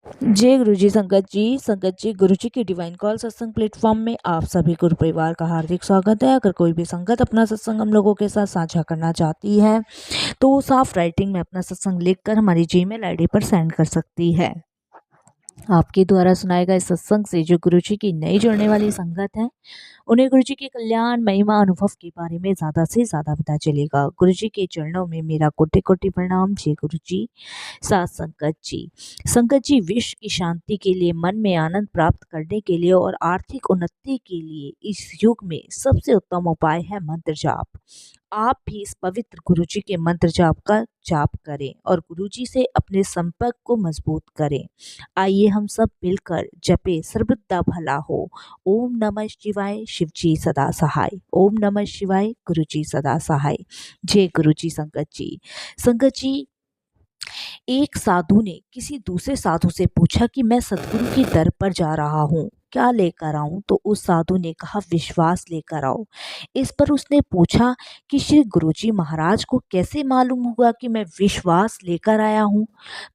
जय गुरु जी। संगत जी गुरु जी की डिवाइन कॉल सत्संग प्लेटफॉर्म में आप सभी गुरु परिवार का हार्दिक स्वागत है। अगर कोई भी संगत अपना सत्संग हम लोगों के साथ साझा करना चाहती है तो वो साफ राइटिंग में अपना सत्संग लिखकर हमारी जीमेल आईडी पर सेंड कर सकती है। आपके द्वारा सुनाए गए सत्संग से जो गुरु जी की नई जुड़ने वाली संगत है उन्हें गुरु जी के कल्याण महिमा अनुभव के बारे में ज्यादा से ज्यादा पता चलेगा। गुरु जी के चरणों में मेरा कोटि कोटि प्रणाम। जय गुरु जी। साथ संगत जी विश्व की शांति के लिए, मन में आनंद प्राप्त करने के लिए और आर्थिक उन्नति के लिए इस युग में सबसे उत्तम उपाय है मंत्र जाप। आप भी इस पवित्र गुरु जी के मंत्र जाप का जाप करें और गुरु जी से अपने संपर्क को मजबूत करें। आइए हम सब मिलकर जपे सर्वदा भला हो। ओम नमः शिवाय, शिव जी सदा सहाय। ओम नमः शिवाय, गुरु जी सदा सहाय। जय गुरु जी। संगत जी एक साधु ने किसी दूसरे साधु से पूछा कि मैं सतगुरु के दर पर जा रहा हूँ, क्या लेकर आऊं? तो उस साधु ने कहा विश्वास लेकर आओ। इस पर उसने पूछा कि श्री गुरुजी महाराज को कैसे मालूम हुआ कि मैं विश्वास लेकर आया हूँ?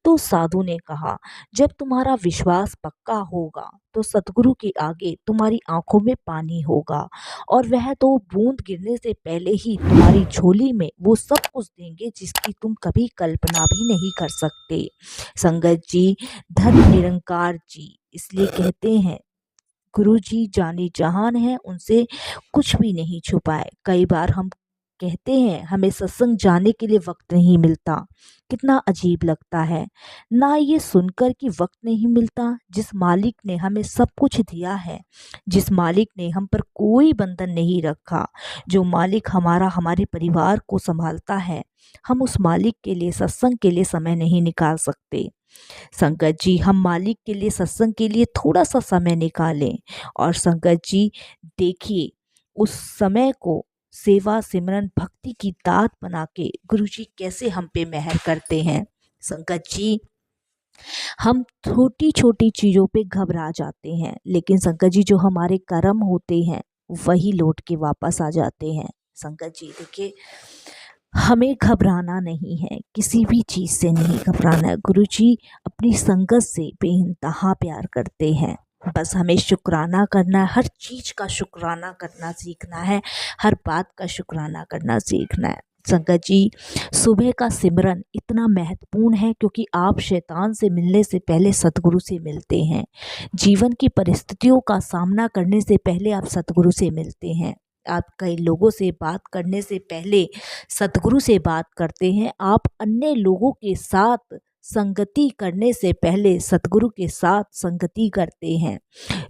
तो साधु ने कहा जब तुम्हारा विश्वास पक्का होगा तो सतगुरु के आगे तुम्हारी आंखों में पानी होगा और वह तो बूंद गिरने से पहले ही तुम्हारी झोली में वो सब कुछ देंगे जिसकी तुम कभी कल्पना भी नहीं कर सकते। संगत जी धर्म निरंकार जी इसलिए कहते हैं गुरु जी जाने जहान है, उनसे कुछ भी नहीं छुपाए। कई बार हम कहते हैं हमें सत्संग जाने के लिए वक्त नहीं मिलता। कितना अजीब लगता है ना ये सुनकर कि वक्त नहीं मिलता। जिस मालिक ने हमें सब कुछ दिया है, जिस मालिक ने हम पर कोई बंधन नहीं रखा, जो मालिक हमारे परिवार को संभालता है, हम उस मालिक के लिए सत्संग के लिए समय नहीं निकाल सकते। संगत जी हम मालिक के लिए सत्संग के लिए थोड़ा सा समय निकालें और संगत जी देखिए उस समय को सेवा सिमरन भक्ति की दात बना के गुरु जी कैसे हम पे मेहर करते हैं। संगत जी हम छोटी छोटी चीजों पे घबरा जाते हैं, लेकिन संगत जी जो हमारे कर्म होते हैं वही लौट के वापस आ जाते हैं। संगत जी देखिए हमें घबराना नहीं है, किसी भी चीज से नहीं घबराना है। गुरु जी अपनी संगत से बेइंतहा प्यार करते हैं। बस हमें शुक्राना करना है, हर चीज का शुक्राना करना सीखना है, हर बात का शुक्राना करना सीखना है। संगत जी सुबह का सिमरन इतना महत्वपूर्ण है क्योंकि आप शैतान से मिलने से पहले सतगुरु से मिलते हैं। जीवन की परिस्थितियों का सामना करने से पहले आप सतगुरु से मिलते हैं। आप कई लोगों से बात करने से पहले सतगुरु से बात करते हैं। आप अन्य लोगों के साथ संगति करने से पहले सतगुरु के साथ संगति करते हैं।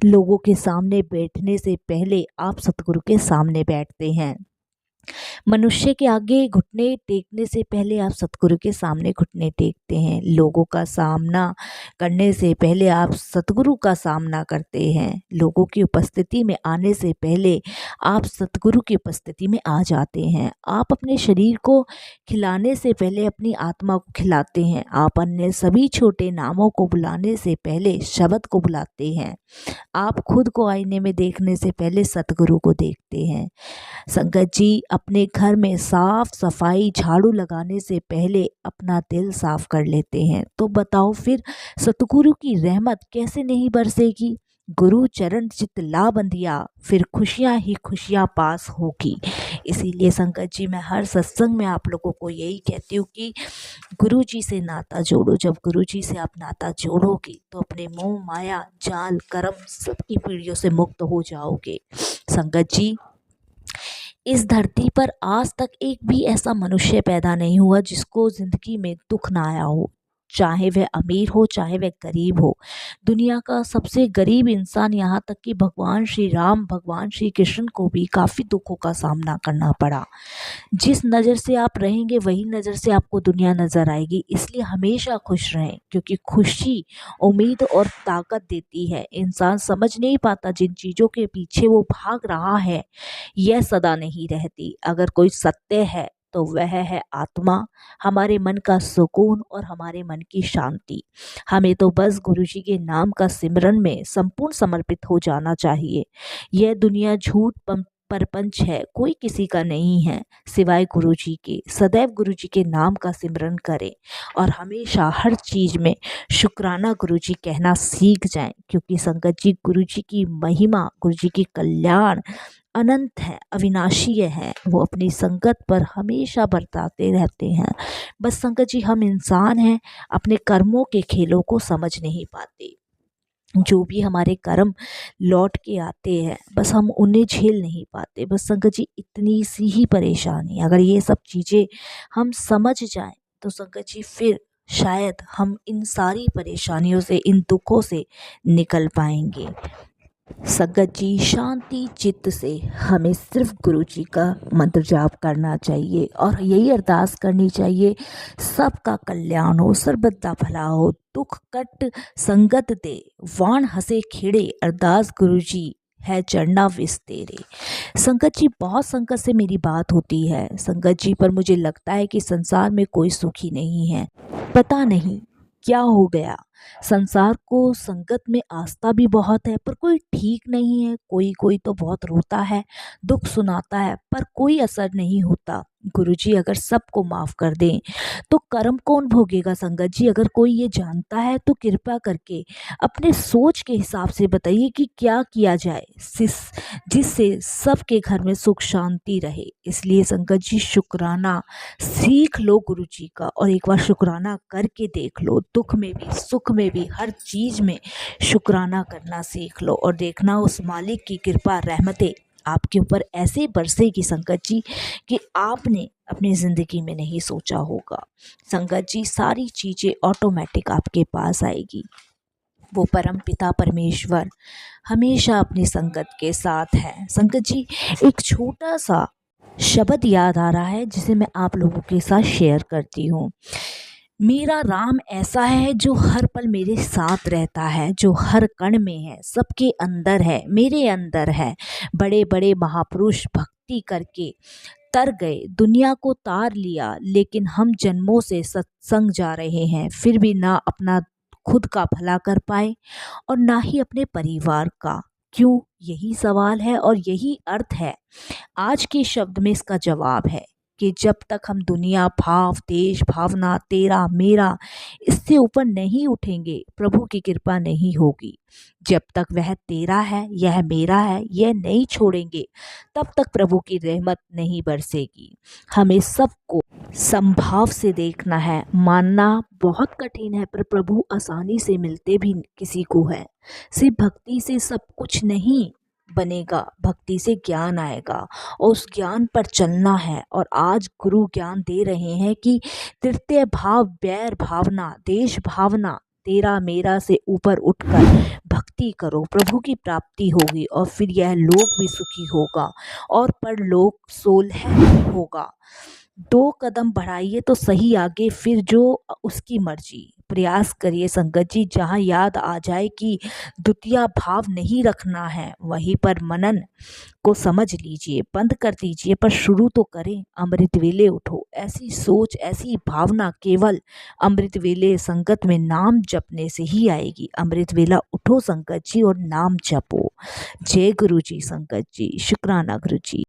लोगों के सामने बैठने से पहले आप सतगुरु के सामने बैठते हैं। मनुष्य के आगे घुटने टेकने से पहले आप सतगुरु के सामने घुटने टेकते हैं। लोगों का सामना करने से पहले आप सतगुरु का सामना करते हैं। लोगों की उपस्थिति में आने से पहले आप सतगुरु की उपस्थिति में आ जाते हैं। आप अपने शरीर को खिलाने से पहले अपनी आत्मा को खिलाते हैं। आप अन्य सभी छोटे नामों को बुलाने से पहले शब्द को बुलाते हैं। आप खुद को आईने में देखने से पहले सतगुरु को देखते हैं। संगत जी अपने घर में साफ सफाई झाड़ू लगाने से पहले अपना दिल साफ कर लेते हैं। तो बताओ फिर सतगुरु की रहमत कैसे नहीं बरसेगी? गुरु चरण चित ला बंधिया, फिर खुशियां ही खुशियां पास होगी। इसीलिए संगत जी मैं हर सत्संग में आप लोगों को यही कहती हूँ कि गुरु जी से नाता जोड़ो। जब गुरु जी से आप नाता जोड़ोगे तो अपने मोह माया जाल कर्म सबकी पीढ़ियों से मुक्त हो जाओगे। संगत जी इस धरती पर आज तक एक भी ऐसा मनुष्य पैदा नहीं हुआ जिसको जिंदगी में दुख ना आया हो, चाहे वह अमीर हो चाहे वह गरीब हो। दुनिया का सबसे गरीब इंसान यहाँ तक कि भगवान श्री राम भगवान श्री कृष्ण को भी काफ़ी दुखों का सामना करना पड़ा। जिस नज़र से आप रहेंगे वही नज़र से आपको दुनिया नज़र आएगी। इसलिए हमेशा खुश रहें क्योंकि खुशी उम्मीद और ताकत देती है। इंसान समझ नहीं पाता जिन चीज़ों के पीछे वो भाग रहा है यह सदा नहीं रहती। अगर कोई सत्य है तो वह है आत्मा, हमारे मन का सुकून और हमारे मन की शांति। हमें तो बस गुरु जी के नाम का सिमरन में संपूर्ण समर्पित हो जाना चाहिए। यह दुनिया झूठ परपंच है कोई किसी का नहीं है सिवाय गुरु जी के। सदैव गुरु जी के नाम का सिमरन करें और हमेशा हर चीज़ में शुक्राना गुरु जी कहना सीख जाएं, क्योंकि संगत जी गुरु जी की महिमा, गुरु जी की कल्याण अनंत है, अविनाशीय है। वो अपनी संगत पर हमेशा बरताते रहते हैं। बस संगत जी हम इंसान हैं, अपने कर्मों के खेलों को समझ नहीं पाते। जो भी हमारे कर्म लौट के आते हैं बस हम उन्हें झेल नहीं पाते। बस संगत जी इतनी सी ही परेशानी, अगर ये सब चीज़ें हम समझ जाएं तो संगत जी फिर शायद हम इन सारी परेशानियों से, इन दुखों से निकल पाएंगे। संगत जी शांति चित्त से हमें सिर्फ गुरु जी का मंत्र जाप करना चाहिए और यही अरदास करनी चाहिए, सबका कल्याण हो, सर्बत दा भला हो, दुख कट संगत दे, वाण हंसे खेड़े, अरदास गुरु जी है चरना विस तेरे। संगत जी बहुत संगत से मेरी बात होती है संगत जी, पर मुझे लगता है कि संसार में कोई सुखी नहीं है। पता नहीं क्या हो गया, संसार को संगत में आस्था भी बहुत है पर कोई ठीक नहीं है। कोई कोई तो बहुत रोता है, दुख सुनाता है, पर कोई असर नहीं होता। गुरुजी अगर सबको माफ़ कर दें तो कर्म कौन भोगेगा संगत जी? अगर कोई ये जानता है तो कृपा करके अपने सोच के हिसाब से बताइए कि क्या किया जाए जिससे सबके घर में सुख शांति रहे। इसलिए संगत जी शुक्राना सीख लो गुरु जी का, और एक बार शुक्राना करके देख लो। दुख में भी सुख में भी हर चीज़ में शुक्राना करना सीख लो और देखना उस मालिक की कृपा रहमतें आपके ऊपर ऐसे बरसेगी संगत जी कि आपने अपनी ज़िंदगी में नहीं सोचा होगा। संगत जी सारी चीज़ें ऑटोमेटिक आपके पास आएगी। वो परम पिता परमेश्वर हमेशा अपनी संगत के साथ है। संगत जी एक छोटा सा शब्द याद आ रहा है जिसे मैं आप लोगों के साथ शेयर करती हूँ। मेरा राम ऐसा है जो हर पल मेरे साथ रहता है, जो हर कण में है, सबके अंदर है, मेरे अंदर है। बड़े बड़े महापुरुष भक्ति करके तर गए, दुनिया को तार लिया, लेकिन हम जन्मों से सत्संग जा रहे हैं, फिर भी ना अपना खुद का भला कर पाए और ना ही अपने परिवार का। क्यों? यही सवाल है और यही अर्थ है। आज के शब्द में इसका जवाब है कि जब तक हम दुनिया, भाव, देश, भावना, तेरा मेरा इससे ऊपर नहीं उठेंगे, प्रभु की कृपा नहीं होगी। जब तक वह तेरा है, यह मेरा है, यह नहीं छोड़ेंगे, तब तक प्रभु की रहमत नहीं बरसेगी। हमें सबको संभाव से देखना है। मानना बहुत कठिन है पर प्रभु आसानी से मिलते भी किसी को है। सिर्फ भक्ति से सब कुछ नहीं बनेगा, भक्ति से ज्ञान आएगा और उस ज्ञान पर चलना है। और आज गुरु ज्ञान दे रहे हैं कि तृतीय भाव, बैर भावना, देश भावना, तेरा मेरा से ऊपर उठकर भक्ति करो, प्रभु की प्राप्ति होगी और फिर यह लोक भी सुखी होगा और परलोक सोलह होगा। 2 कदम बढ़ाइए तो सही आगे, फिर जो उसकी मर्जी। प्रयास करिए संगत जी, जहाँ याद आ जाए कि द्वितीय भाव नहीं रखना है वहीं पर मनन को समझ लीजिए, बंद कर दीजिए, पर शुरू तो करें। अमृत वेले उठो, ऐसी सोच, ऐसी भावना केवल अमृत वेले संगत में नाम जपने से ही आएगी। अमृत वेला उठो संगत जी और नाम जपो। जय गुरु जी संगत जी, शुक्राना गुरु जी।